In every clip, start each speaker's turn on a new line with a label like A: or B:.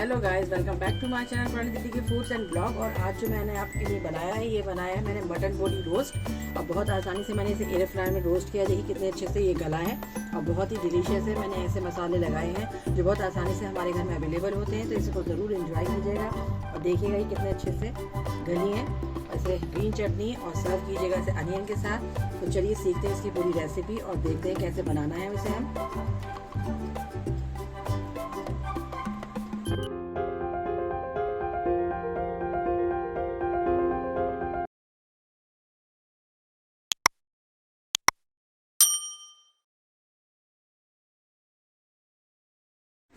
A: Hello guys, welcome back to my channel पुरानी दिल्ली के foods and blog. और आज जो मैंने आपके लिए बनाया है, ये बनाया है मैंने मटन बोटी रोस्ट। और बहुत आसानी से मैंने इसे एयर फ्रायर में रोस्ट किया। देखिए कितने अच्छे से ये गला है और बहुत ही डिलीशियस है। मैंने ऐसे मसाले लगाए हैं जो बहुत आसानी से हमारे घर में अवेलेबल होते हैं, तो इसको ज़रूर इन्जॉय कीजिएगा। और देखिएगा ये कितने अच्छे से गली है। ऐसे ग्रीन चटनी और सर्व कीजिएगा ऐसे अनियन के साथ। तो चलिए सीखते हैं इसकी पूरी रेसिपी और देखते हैं कैसे बनाना है इसे हम।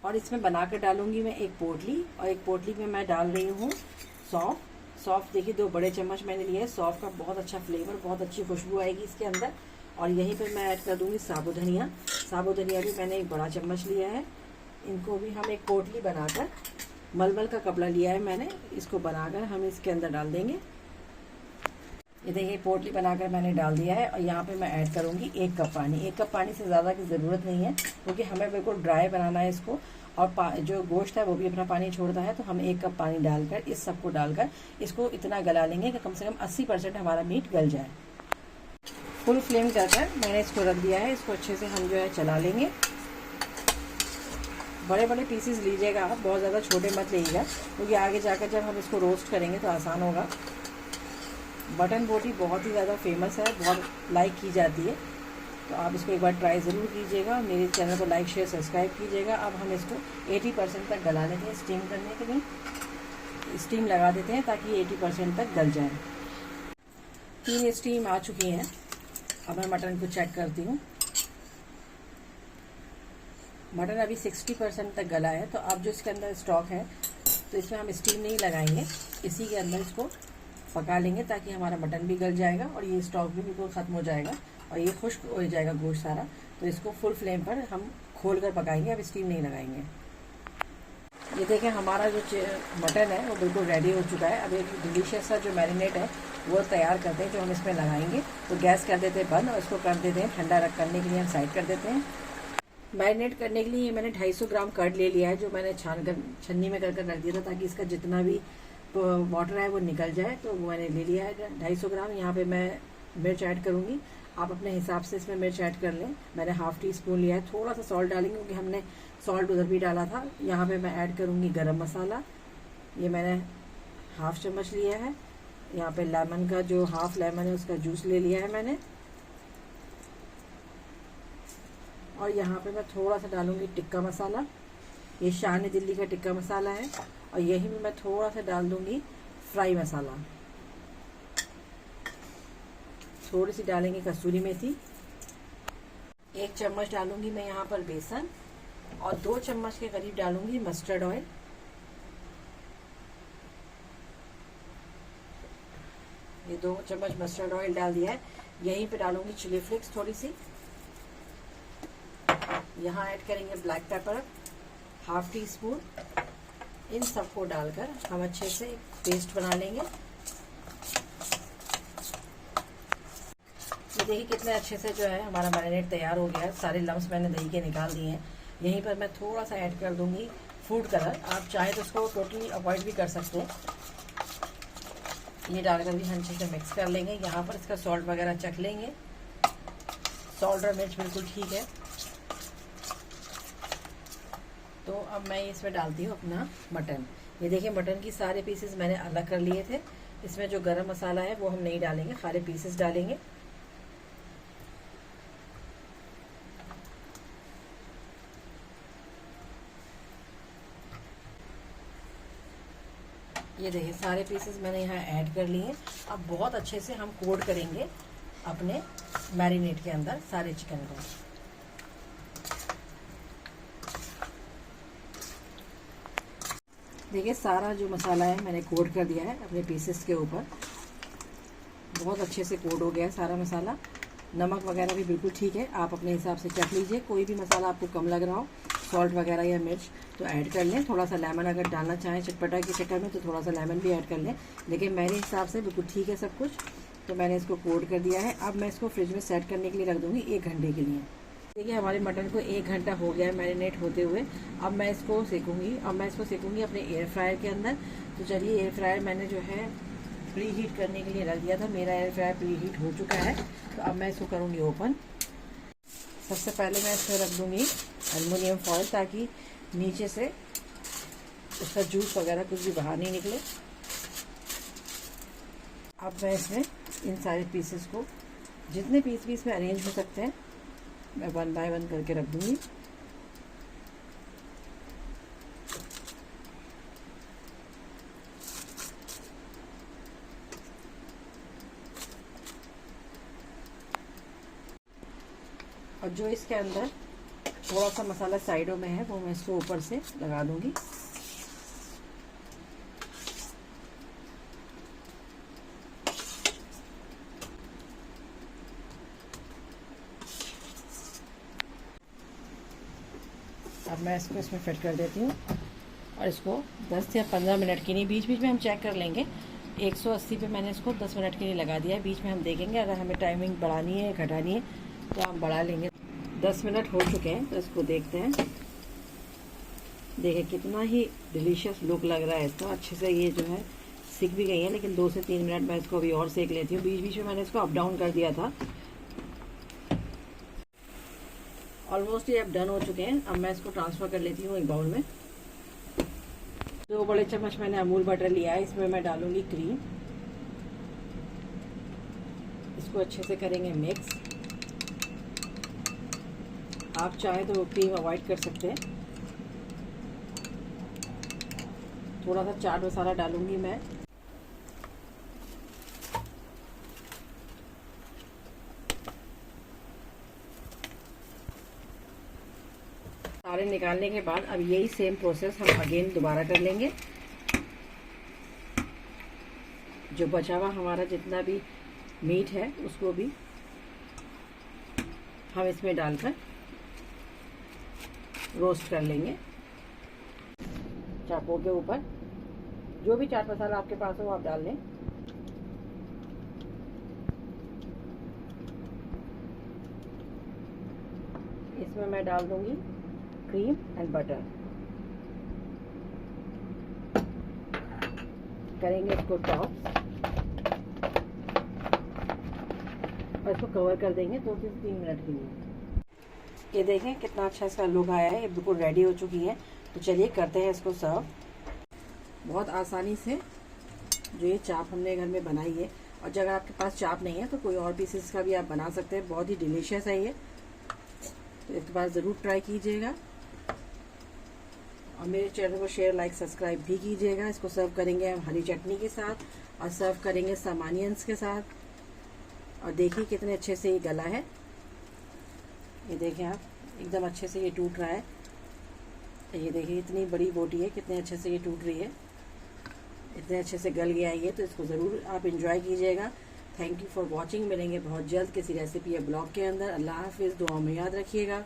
A: और इसमें बनाकर डालूंगी मैं एक पोटली, और एक पोटली में मैं डाल रही हूँ सौंफ। सौंफ देखिए 2 बड़े चम्मच मैंने लिए। सौंफ का बहुत अच्छा फ्लेवर, बहुत अच्छी खुशबू आएगी इसके अंदर। और यहीं पे मैं ऐड कर दूंगी साबुत धनिया। साबुत धनिया भी मैंने 1 बड़ा चम्मच लिया है। इनको भी हम एक पोटली बनाकर, मलमल का कपड़ा लिया है मैंने, इसको बनाकर हम इसके अंदर डाल देंगे। ये देखिए पोटली बनाकर मैंने डाल दिया है। और यहाँ पे मैं ऐड करूँगी 1 कप पानी। 1 कप पानी से ज़्यादा की ज़रूरत नहीं है, क्योंकि हमें बिल्कुल ड्राई बनाना है इसको। और जो गोश्त है वो भी अपना पानी छोड़ता है, तो हम 1 कप पानी डालकर इस सबको डालकर इसको इतना गला लेंगे कि कम से कम 80% हमारा मीट गल जाए। फुल फ्लेम कर मैंने इसको रख दिया है। इसको अच्छे से हम जो है चला लेंगे। बड़े बड़े पीसेस लीजिएगा आप, बहुत ज़्यादा छोटे मत लीजिएगा, क्योंकि आगे जाकर जब हम इसको रोस्ट करेंगे तो आसान होगा। मटन बोटी बहुत ही ज़्यादा फेमस है, बहुत लाइक की जाती है, तो आप इसको एक बार ट्राई ज़रूर कीजिएगा। मेरे चैनल को लाइक शेयर सब्सक्राइब कीजिएगा। अब हम इसको 80% तक गला लेते हैं। स्टीम करने के लिए स्टीम लगा देते हैं ताकि 80% तक गल जाए। 3 स्टीम आ चुकी हैं। अब मैं मटन को चेक करती हूँ। मटन अभी 60% तक गला है। तो अब जो इसके अंदर स्टॉक है, तो इसमें हम स्टीम नहीं लगाएंगे, इसी के अंदर इसको पका लेंगे ताकि हमारा मटन भी गल जाएगा और ये स्टॉक भी बिल्कुल ख़त्म हो जाएगा और ये खुश्क हो जाएगा गोश्त सारा। तो इसको फुल फ्लेम पर हम खोल कर पकाएंगे, अब स्टीम नहीं लगाएंगे। ये देखें हमारा जो मटन है वो बिल्कुल रेडी हो चुका है। अब एक डिलीशियस सा जो मैरिनेट है वो तैयार करते हैं, जो हम इसमें लगाएंगे। तो गैस कर देते हैं बंद और इसको कर देते हैं ठंडा करने के लिए हम साइड कर देते हैं। मैरिनेट करने के लिए मैंने 250 ग्राम कर्ड ले लिया है, जो मैंने छन्नी में कर रख दिया था ताकि इसका जितना भी वाटर है वो निकल जाए। तो वो मैंने ले लिया है 250 ग्राम। यहाँ पे मैं मिर्च ऐड करूँगी, आप अपने हिसाब से इसमें मिर्च ऐड कर लें। मैंने ½ टीस्पून लिया है। थोड़ा सा सॉल्ट डालेंगे क्योंकि हमने सॉल्ट उधर भी डाला था। यहाँ पे मैं ऐड करूँगी गरम मसाला, ये मैंने ½ चम्मच लिया है। यहाँ पे लेमन का जो ½ लेमन है उसका जूस ले लिया है मैंने। और यहाँ पे मैं थोड़ा सा डालूँगी टिक्का मसाला, ये शान दिल्ली का टिक्का मसाला है। और यही में मैं थोड़ा सा डाल दूँगी फ्राई मसाला। थोड़ी सी डालेंगे कसूरी मेथी। 1 चम्मच डालूंगी मैं यहाँ पर बेसन, और 2 चम्मच के करीब डालूंगी मस्टर्ड ऑयल। ये 2 चम्मच मस्टर्ड ऑयल डाल दिया है। यहीं पे डालूंगी चिली फ्लेक्स थोड़ी सी। यहाँ ऐड करेंगे ब्लैक पेपर ½ टीस्पून। इन सबको डालकर हम अच्छे से पेस्ट बना लेंगे। ये देखिए कितने अच्छे से जो है हमारा मैरिनेट तैयार हो गया है। सारे लम्स मैंने दही के निकाल दिए हैं। यहीं पर मैं थोड़ा सा ऐड कर दूंगी फूड कलर। आप चाहे तो इसको टोटली अवॉइड भी कर सकते हैं। ये डालकर भी हम अच्छे से मिक्स कर लेंगे। यहाँ पर इसका सॉल्ट वगैरह चख लेंगे। सॉल्ट और मिर्च बिल्कुल ठीक है। तो अब मैं इसमें डालती हूँ अपना मटन। ये देखिए मटन की सारे पीसेस मैंने अलग कर लिए थे। इसमें जो गरम मसाला है वो हम नहीं डालेंगे, सारे पीसेस डालेंगे। ये देखिए सारे पीसेस मैंने यहाँ ऐड कर लिए हैं। अब बहुत अच्छे से हम कोट करेंगे अपने मैरिनेट के अंदर सारे चिकन को। देखिए सारा जो मसाला है मैंने कोट कर दिया है अपने पीसेस के ऊपर। बहुत अच्छे से कोट हो गया है सारा मसाला। नमक वगैरह भी बिल्कुल ठीक है, आप अपने हिसाब से चख लीजिए। कोई भी मसाला आपको कम लग रहा हो, सॉल्ट वगैरह या मिर्च, तो ऐड कर लें। थोड़ा सा लेमन अगर डालना चाहें चटपटा के चक्कर में तो थोड़ा सा लेमन भी ऐड कर लें, लेकिन मेरे हिसाब से बिल्कुल ठीक है सब कुछ। तो मैंने इसको कोट कर दिया है। अब मैं इसको फ्रिज में सेट करने के लिए रख दूँगी 1 घंटे के लिए। देखिए हमारे मटन को 1 घंटा हो गया है मैरिनेट होते हुए। अब मैं इसको सेकूंगी अपने एयर फ्रायर के अंदर। तो चलिए, एयर फ्रायर मैंने जो है प्री हीट करने के लिए रख दिया था। मेरा एयर फ्रायर प्री हीट हो चुका है। तो अब मैं इसको करूँगी ओपन। सबसे पहले मैं इसमें रख दूँगी एल्युमिनियम फॉयल, ताकि नीचे से उसका जूस वगैरह कुछ भी बाहर नहीं निकले। अब मैं इसमें इन सारे पीसेस को, जितने पीस में अरेंज हो सकते हैं, मैं 1 बाय 1 करके रख दूँगी। और जो इसके अंदर थोड़ा सा मसाला साइडों में है, वो मैं इसको ऊपर से लगा दूँगी। अब मैं इसको इसमें फिट कर देती हूँ और इसको 10 या 15 मिनट के लिए, बीच में हम चेक कर लेंगे। 180 पे मैंने इसको 10 मिनट के लिए लगा दिया है। बीच में हम देखेंगे, अगर हमें टाइमिंग बढ़ानी है घटानी है तो हम बढ़ा लेंगे। 10 मिनट हो चुके हैं, तो इसको देखते हैं। देखिए कितना ही डिलीशियस लुक लग रहा है इसका। अच्छे से ये जो है सीख भी गई है, लेकिन 2 से 3 मिनट मैं इसको अभी और सेक लेती हूँ। बीच में मैंने इसको अप डाउन कर दिया था। ऑलमोस्ट ये अब डन हो चुके हैं। अब मैं इसको ट्रांसफ़र कर लेती हूँ एक बाउल में। 2 बड़े चम्मच मैंने अमूल बटर लिया है। इसमें मैं डालूंगी क्रीम। इसको अच्छे से करेंगे मिक्स। आप चाहे तो क्रीम अवॉइड कर सकते हैं। थोड़ा सा चाट मसाला डालूंगी मैं। सारे निकालने के बाद अब यही सेम प्रोसेस हम अगेन दोबारा कर लेंगे। जो बचा हुआ हमारा जितना भी मीट है, उसको भी हम इसमें डालकर रोस्ट कर लेंगे चाकों के ऊपर। जो भी चाट मसाला आपके पास हो आप डाल लें। इसमें मैं डाल दूंगी क्रीम एंड बटर। करेंगे इसको टॉप और इसको कवर कर देंगे 2 से 3 मिनट के लिए। ये देखें कितना अच्छा इसका लुक आया है। ये बिल्कुल रेडी हो चुकी है। तो चलिए करते हैं इसको सर्व। बहुत आसानी से जो ये चाप हमने घर में बनाई है, और अगर आपके पास चाप नहीं है तो कोई और पीसेस का भी आप बना सकते हैं। बहुत ही डिलीशियस है ये। तो एक बार ज़रूर ट्राई कीजिएगा और मेरे चैनल को शेयर, लाइक, सब्सक्राइब भी कीजिएगा। इसको सर्व करेंगे हम हरी चटनी के साथ और सर्व करेंगे सम अनियंस के साथ। और देखिए कितने अच्छे से ये गला है। ये देखें आप, एकदम अच्छे से ये टूट रहा है। ये देखिए इतनी बड़ी बोटी है, कितने अच्छे से ये टूट रही है, इतने अच्छे से गल गया है ये। तो इसको ज़रूर आप इंजॉय कीजिएगा। Thank you for watching. मिलेंगे बहुत जल्द किसी रेसिपी या ब्लॉग के अंदर। अल्लाह हाफिज़। दुआ में याद रखिएगा।